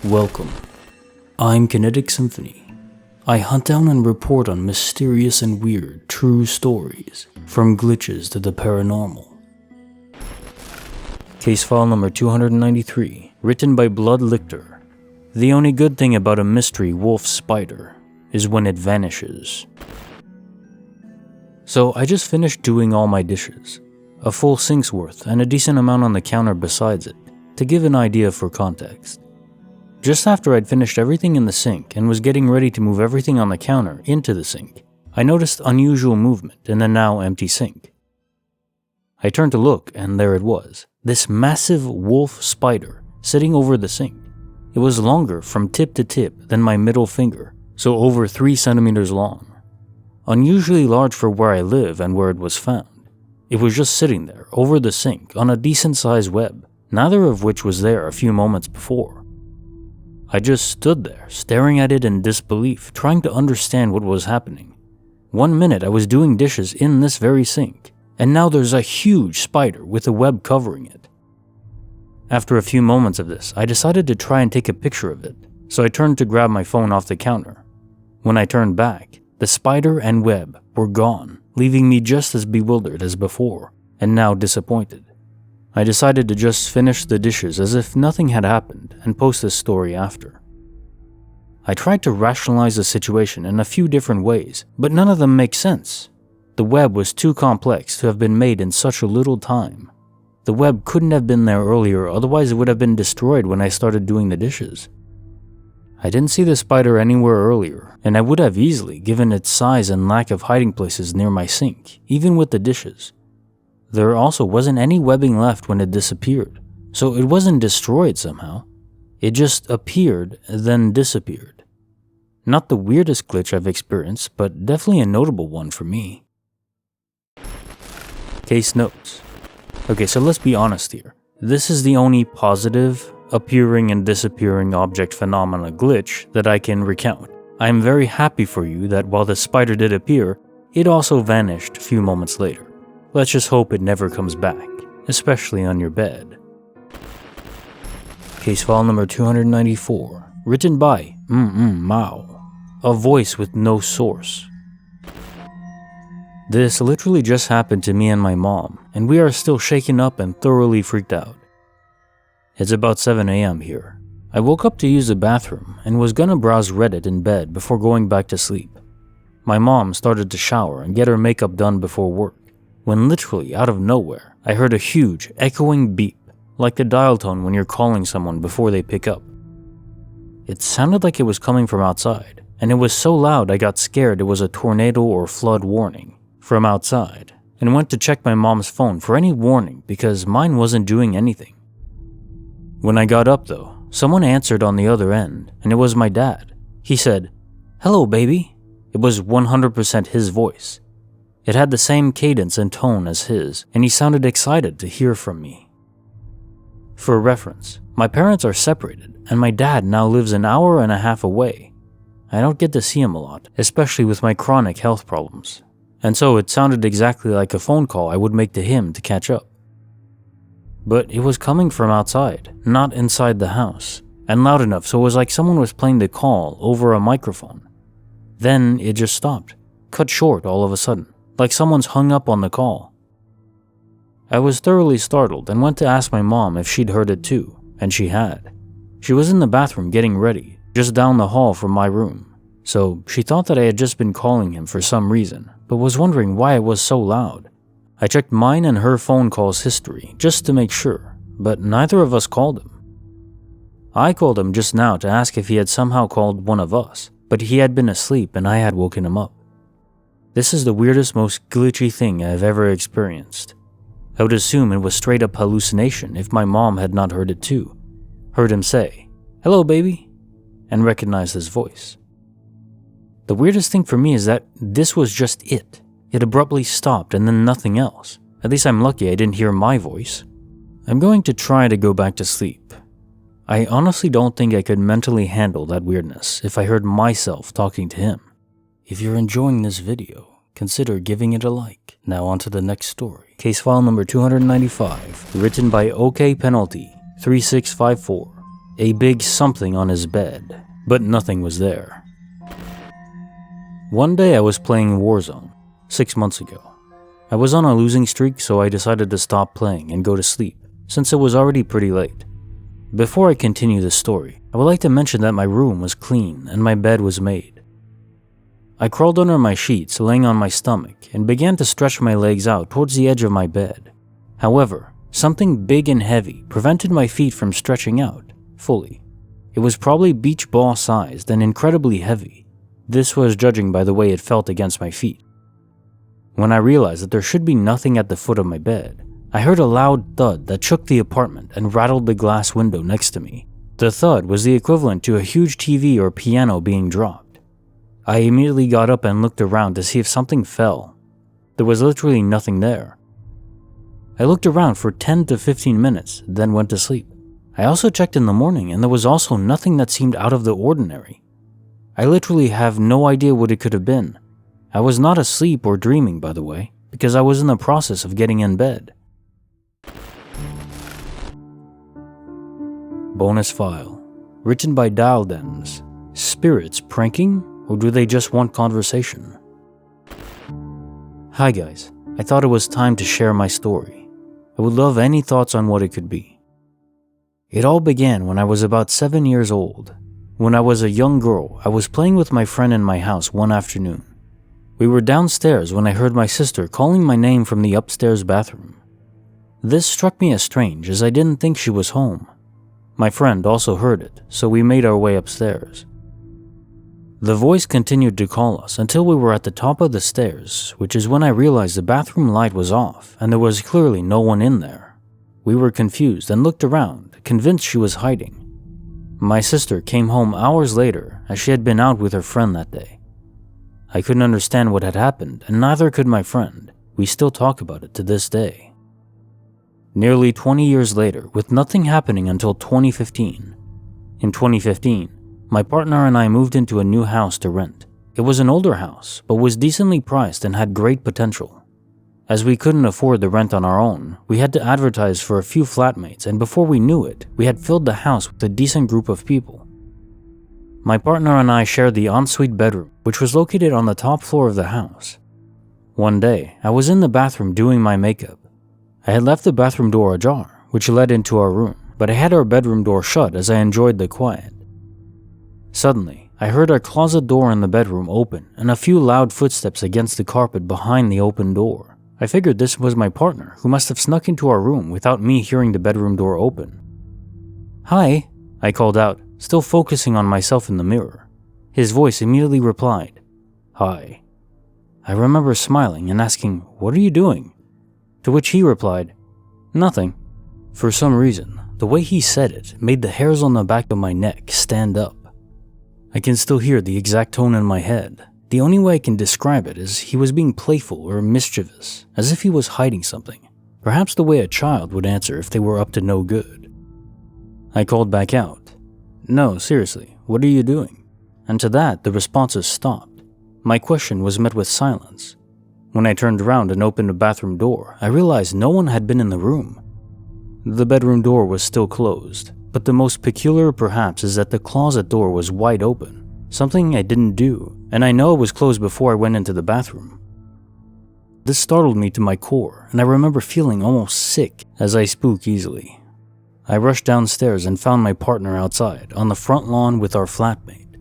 Welcome. I'm Kinetic Symphony. I hunt down and report on mysterious and weird true stories, from glitches to the paranormal. Case file number 293, written by BloodLictor. The only good thing about a mystery wolf spider is when it vanishes. So I just finished doing all my dishes, a full sink's worth and a decent amount on the counter besides it, to give an idea for context. Just after I'd finished everything in the sink and was getting ready to move everything on the counter into the sink, I noticed unusual movement in the now empty sink. I turned to look, and there it was, this massive wolf spider sitting over the sink. It was longer from tip to tip than my middle finger, so over 3 centimeters long. Unusually large for where I live and where it was found. It was just sitting there over the sink on a decent sized web, neither of which was there a few moments before. I just stood there, staring at it in disbelief, trying to understand what was happening. 1 minute I was doing dishes in this very sink, and now there's a huge spider with a web covering it. After a few moments of this, I decided to try and take a picture of it, so I turned to grab my phone off the counter. When I turned back, the spider and web were gone, leaving me just as bewildered as before, and now disappointed. I decided to just finish the dishes as if nothing had happened and post this story after. I tried to rationalize the situation in a few different ways, but none of them make sense. The web was too complex to have been made in such a little time. The web couldn't have been there earlier, otherwise it would have been destroyed when I started doing the dishes. I didn't see the spider anywhere earlier, and I would have easily, given its size and lack of hiding places near my sink, even with the dishes. There also wasn't any webbing left when it disappeared, so it wasn't destroyed somehow. It just appeared, then disappeared. Not the weirdest glitch I've experienced, but definitely a notable one for me. Case notes. Okay, so let's be honest here. This is the only positive, appearing and disappearing object phenomena glitch that I can recount. I am very happy for you that while the spider did appear, it also vanished a few moments later. Let's just hope it never comes back, especially on your bed. Case file number 294, written by mmmow, a voice with no source. This literally just happened to me and my mom, and we are still shaken up and thoroughly freaked out. It's about 7 a.m. here. I woke up to use the bathroom and was gonna browse Reddit in bed before going back to sleep. My mom started to shower and get her makeup done before work, when literally out of nowhere, I heard a huge, echoing beep, like the dial tone when you're calling someone before they pick up. It sounded like it was coming from outside, and it was so loud I got scared it was a tornado or flood warning from outside, and went to check my mom's phone for any warning because mine wasn't doing anything. When I got up though, someone answered on the other end, and it was my dad. He said, "Hello, baby." It was 100% his voice. It had the same cadence and tone as his, and he sounded excited to hear from me. For reference, my parents are separated, and my dad now lives an hour and a half away. I don't get to see him a lot, especially with my chronic health problems, and so it sounded exactly like a phone call I would make to him to catch up. But it was coming from outside, not inside the house, and loud enough so it was like someone was playing the call over a microphone. Then it just stopped, cut short all of a sudden, like someone's hung up on the call. I was thoroughly startled and went to ask my mom if she'd heard it too, and she had. She was in the bathroom getting ready, just down the hall from my room, so she thought that I had just been calling him for some reason, but was wondering why it was so loud. I checked mine and her phone calls history just to make sure, but neither of us called him. I called him just now to ask if he had somehow called one of us, but he had been asleep and I had woken him up. This is the weirdest, most glitchy thing I've ever experienced. I would assume it was straight up hallucination if my mom had not heard it too. Heard him say, "Hello, baby," and recognized his voice. The weirdest thing for me is that this was just it. It abruptly stopped and then nothing else. At least I'm lucky I didn't hear my voice. I'm going to try to go back to sleep. I honestly don't think I could mentally handle that weirdness if I heard myself talking to him. If you're enjoying this video, consider giving it a like. Now on to the next story. Case file number 295, written by OK Penalty 3654, a big something on his bed, but nothing was there. One day I was playing Warzone, 6 months ago. I was on a losing streak, so I decided to stop playing and go to sleep, since it was already pretty late. Before I continue the story, I would like to mention that my room was clean and my bed was made. I crawled under my sheets, laying on my stomach, and began to stretch my legs out towards the edge of my bed. However, something big and heavy prevented my feet from stretching out fully. It was probably beach ball sized and incredibly heavy. This was judging by the way it felt against my feet. When I realized that there should be nothing at the foot of my bed, I heard a loud thud that shook the apartment and rattled the glass window next to me. The thud was the equivalent to a huge TV or piano being dropped. I immediately got up and looked around to see if something fell. There was literally nothing there. I looked around for 10 to 15 minutes, then went to sleep. I also checked in the morning and there was also nothing that seemed out of the ordinary. I literally have no idea what it could have been. I was not asleep or dreaming, by the way, because I was in the process of getting in bed. Bonus file. Written by dyldems. Spirits pranking, or do they just want conversation? Hi guys, I thought it was time to share my story. I would love any thoughts on what it could be. It all began when I was about 7 years old. When I was a young girl, I was playing with my friend in my house one afternoon. We were downstairs when I heard my sister calling my name from the upstairs bathroom. This struck me as strange as I didn't think she was home. My friend also heard it, so we made our way upstairs. The voice continued to call us until we were at the top of the stairs, which is when I realized the bathroom light was off and there was clearly no one in there. We were confused and looked around, convinced she was hiding. My sister came home hours later as she had been out with her friend that day. I couldn't understand what had happened, and neither could my friend. We still talk about it to this day. Nearly 20 years later, with nothing happening until 2015. In 2015, my partner and I moved into a new house to rent. It was an older house, but was decently priced and had great potential. As we couldn't afford the rent on our own, we had to advertise for a few flatmates, and before we knew it, we had filled the house with a decent group of people. My partner and I shared the ensuite bedroom, which was located on the top floor of the house. One day, I was in the bathroom doing my makeup. I had left the bathroom door ajar, which led into our room, but I had our bedroom door shut as I enjoyed the quiet. Suddenly, I heard our closet door in the bedroom open and a few loud footsteps against the carpet behind the open door. I figured this was my partner, who must have snuck into our room without me hearing the bedroom door open. "Hi," I called out, still focusing on myself in the mirror. His voice immediately replied, "Hi." I remember smiling and asking, "What are you doing?" To which he replied, "Nothing." For some reason, the way he said it made the hairs on the back of my neck stand up. I can still hear the exact tone in my head. The only way I can describe it is he was being playful or mischievous, as if he was hiding something, perhaps the way a child would answer if they were up to no good. I called back out, "No, seriously, what are you doing?" And to that, the responses stopped. My question was met with silence. When I turned around and opened the bathroom door, I realized no one had been in the room. The bedroom door was still closed, but the most peculiar perhaps is that the closet door was wide open, something I didn't do, and I know it was closed before I went into the bathroom. This startled me to my core, and I remember feeling almost sick as I spook easily. I rushed downstairs and found my partner outside, on the front lawn with our flatmate.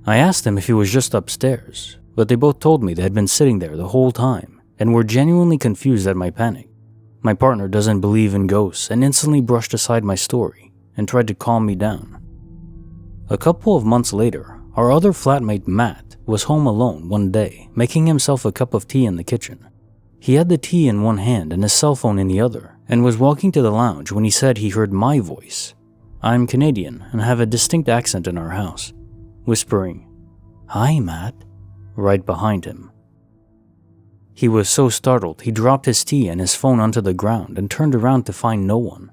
I asked him if he was just upstairs, but they both told me they had been sitting there the whole time, and were genuinely confused at my panic. My partner doesn't believe in ghosts and instantly brushed aside my story and tried to calm me down. A couple of months later, our other flatmate Matt was home alone one day, making himself a cup of tea in the kitchen. He had the tea in one hand and his cell phone in the other, and was walking to the lounge when he said he heard my voice. I'm Canadian and have a distinct accent in our house, whispering, "Hi, Matt," right behind him. He was so startled he dropped his tea and his phone onto the ground and turned around to find no one.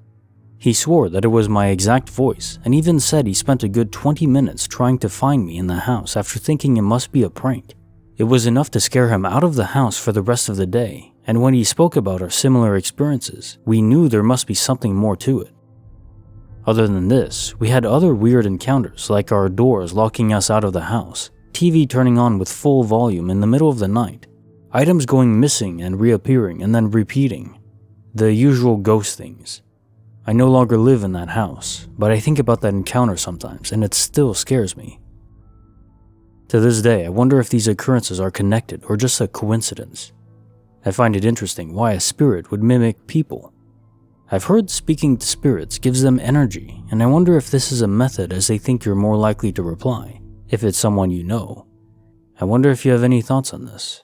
He swore that it was my exact voice and even said he spent a good 20 minutes trying to find me in the house after thinking it must be a prank. It was enough to scare him out of the house for the rest of the day, and when he spoke about our similar experiences, we knew there must be something more to it. Other than this, we had other weird encounters like our doors locking us out of the house, TV turning on with full volume in the middle of the night, items going missing and reappearing and then repeating. The usual ghost things. I no longer live in that house, but I think about that encounter sometimes and it still scares me. To this day, I wonder if these occurrences are connected or just a coincidence. I find it interesting why a spirit would mimic people. I've heard speaking to spirits gives them energy, and I wonder if this is a method as they think you're more likely to reply, if it's someone you know. I wonder if you have any thoughts on this.